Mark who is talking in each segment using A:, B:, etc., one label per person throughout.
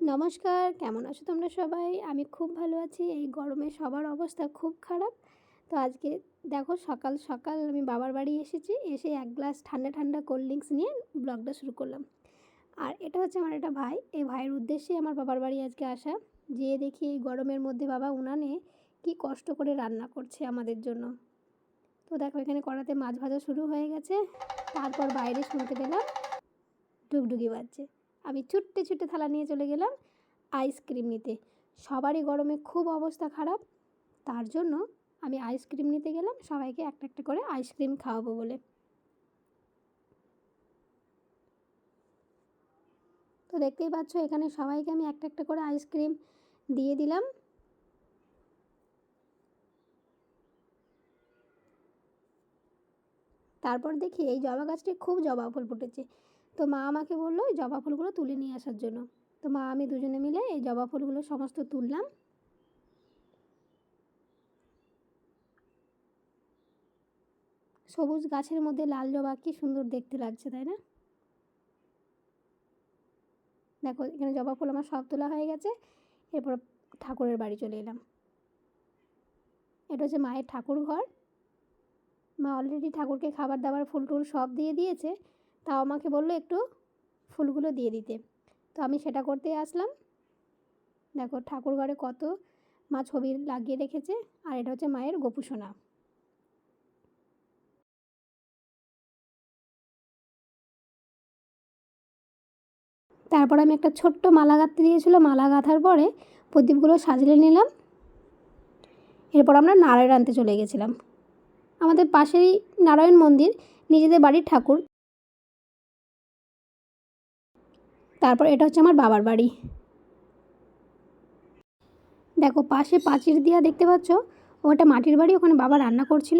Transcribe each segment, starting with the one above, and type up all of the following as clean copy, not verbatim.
A: নমস্কার, কেমন আছো তোমরা সবাই? আমি খুব ভালো আছি। এই গরমে সবার অবস্থা খুব খারাপ। তো আজকে দেখো সকাল সকাল আমি বাবার বাড়ি এসেছি। এসে এক গ্লাস ঠান্ডা ঠান্ডা কোল্ড ড্রিঙ্কস নিয়ে ব্লগটা শুরু করলাম। আর এটা হচ্ছে আমার একটা ভাই। এই ভাইয়ের উদ্দেশ্যে আমার বাবার বাড়ি আজকে আসা। যেয়ে দেখি এই গরমের মধ্যে বাবা উনানে কি কষ্ট করে রান্না করছে আমাদের জন্য। তো দেখো এখানে কড়াতে মাছ ভাজা শুরু হয়ে গেছে। তারপর বাইরে শুনতে পেলাম ডুগডুগি বাজছে। আমি ছুট্টে ছুট্টে থালা নিয়ে চলে গেলাম আইসক্রিম নিতে। সবারই গরমে খুব অবস্থা খারাপ, তার জন্য আমি আইসক্রিম নিতে গেলাম সবাইকে একটা একটা করে আইসক্রিম খাওয়াবো বলে। তো দেখতেই পাচ্ছ এখানে সবাইকে আমি একটা একটা করে আইসক্রিম দিয়ে দিলাম। তারপর দেখি এই জবা গাছটি খুব জবা ফুল ফুটেছে। তো মা আমাকে বললো এই জবা ফুলগুলো তুলে নিয়ে আসার জন্য। তো মা আমি দুজনে মিলে এই জবা ফুলগুলো সমস্ত তুললাম। সবুজ গাছের মধ্যে লাল জবা কি সুন্দর দেখতে লাগছে, তাই না? দেখো এখানে জবা ফুল আমার সব তোলা হয়ে গেছে। এরপর ঠাকুরের বাড়ি চলে এলাম। এটা হচ্ছে মায়ের ঠাকুর ঘর। মা অলরেডি ঠাকুরকে খাবার দাবার ফুল টুল সব দিয়ে দিয়েছে, তাও আমাকে বললো একটু ফুলগুলো দিয়ে দিতে। তো আমি সেটা করতে আসলাম। দেখো ঠাকুর ঘরে কত মা ছবি লাগিয়ে রেখেছে। আর এটা হচ্ছে মায়ের গোপুসোনা। তারপর আমি একটা ছোট্ট মালা গাঁথতে দিয়েছিল, মালা গাঁথার পরে প্রদীপগুলো সাজিয়ে নিলাম। এরপর আমরা নারায়ণ আনতে চলে গেছিলাম। আমাদের পাশেই নারায়ণ মন্দির, নিজেদের বাড়ির ঠাকুর। তারপর এটা হচ্ছে আমার বাবার বাড়ি। দেখো পাশে পাঁচির দিয়া দেখতে পাচ্ছ, ওটা মাটির বাড়ি, ওখানে বাবা রান্না করছিল।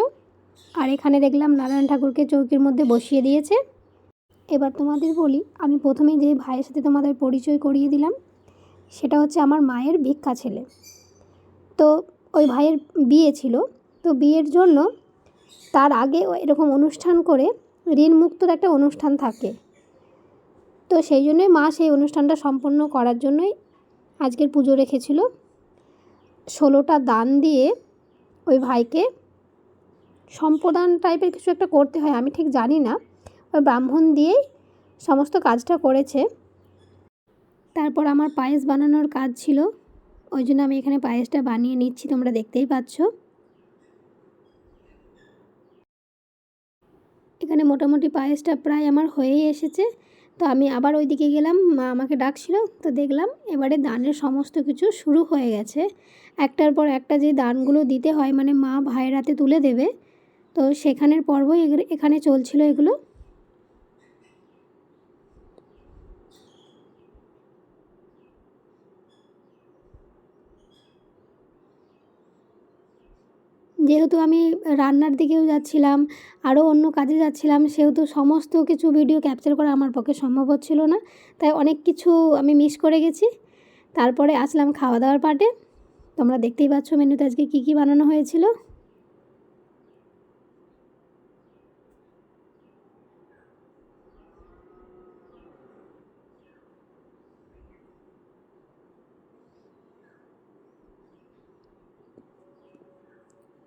A: আর এখানে দেখলাম নারায়ণ ঠাকুরকে চৌকির মধ্যে বসিয়ে দিয়েছে। এবার তোমাদের বলি, আমি প্রথমে যে ভাইয়ের সাথে তোমাদের পরিচয় করিয়ে দিলাম, সেটা হচ্ছে আমার মায়ের ভিক্ষা ছেলে। তো ওই ভাইয়ের বিয়ে ছিল, তো বিয়ের জন্য তার আগে এরকম অনুষ্ঠান করে ঋণমুক্তর একটা অনুষ্ঠান থাকে। তো সেই জন্যই মা সেই অনুষ্ঠানটা সম্পন্ন করার জন্যই আজকের পুজো রেখেছিল। 16টা দান দিয়ে ওই ভাইকে সম্প্রদান টাইপের কিছু একটা করতে হয়, আমি ঠিক জানি না। ওই ব্রাহ্মণ দিয়েই সমস্ত কাজটা করেছে। তারপর আমার পায়েস বানানোর কাজ ছিল, ওই জন্য আমি এখানে পায়েসটা বানিয়ে নিচ্ছি, তোমরা দেখতেই পাচ্ছ। এখানে মোটামুটি পায়েসটা প্রায় আমার হয়েই এসেছে। তো আমি আবার ওইদিকে গেলাম, মা আমাকে ডাকছিল। তো দেখলাম এবারে দানের সমস্ত কিছু শুরু হয়ে গেছে। একটার পর একটা যে দানগুলো দিতে হয়, মানে মা ভাইয়ের হাতে তুলে দেবে, তো সেখানের পর্বই এখানে চলছিল এগুলো। যেহেতু আমি রান্নার দিকেও যাচ্ছিলাম, আরও অন্য কাজে যাচ্ছিলাম, সেহেতু সমস্ত কিছু ভিডিও ক্যাপচার করা আমার পক্ষে সম্ভব হচ্ছিল না। তাই অনেক কিছু আমি মিস করে গেছি। তারপরে আসলাম খাওয়া দাওয়ার পার্টে। তোমরা দেখতেই পাচ্ছ মেনুতে আজকে কী কী বানানো হয়েছিল।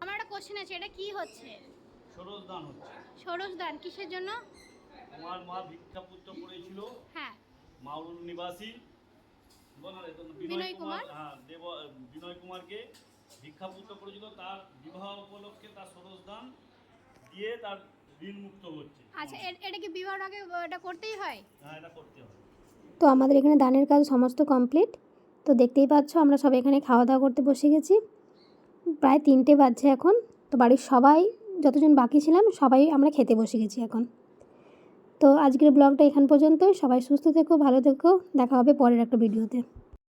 A: আমার একটা কোশ্চেন আছে, এটা কি হচ্ছে?
B: ষোড়শ দান হচ্ছে।
A: ষোড়শ দান কিসের জন্য?
B: তোমার মা ভিক্ষাপুত্র করেছিল।
A: হ্যাঁ,
B: মাউরুল নিবাসী
A: বিনয় কুমার।
B: হ্যাঁ বিনয় কুমারকে ভিক্ষাপুত্র করেছিল, তার বিবাহ উপলক্ষে তার ষোড়শ দান দিয়ে তার ঋণ মুক্ত হচ্ছে।
A: আচ্ছা, এটা কি বিবাহের আগে এটা করতেই হয়?
B: হ্যাঁ, এটা করতে হবে।
A: তো আমাদের এখানে দানের কাজ সমস্ত কমপ্লিট। তো দেখতেই পাচ্ছ আমরা সব এখানে খাওয়া দাওয়া করতে বসে গেছি। প্রায় 3টে বাজছে এখন। তো বাড়ির সবাই যতজন বাকি ছিলাম সবাই আমরা খেতে বসে গেছি এখন। তো আজকের ব্লগটা এখান পর্যন্তই। সবাই সুস্থ থেকো, ভালো থেকো। দেখা হবে পরের একটা ভিডিওতে।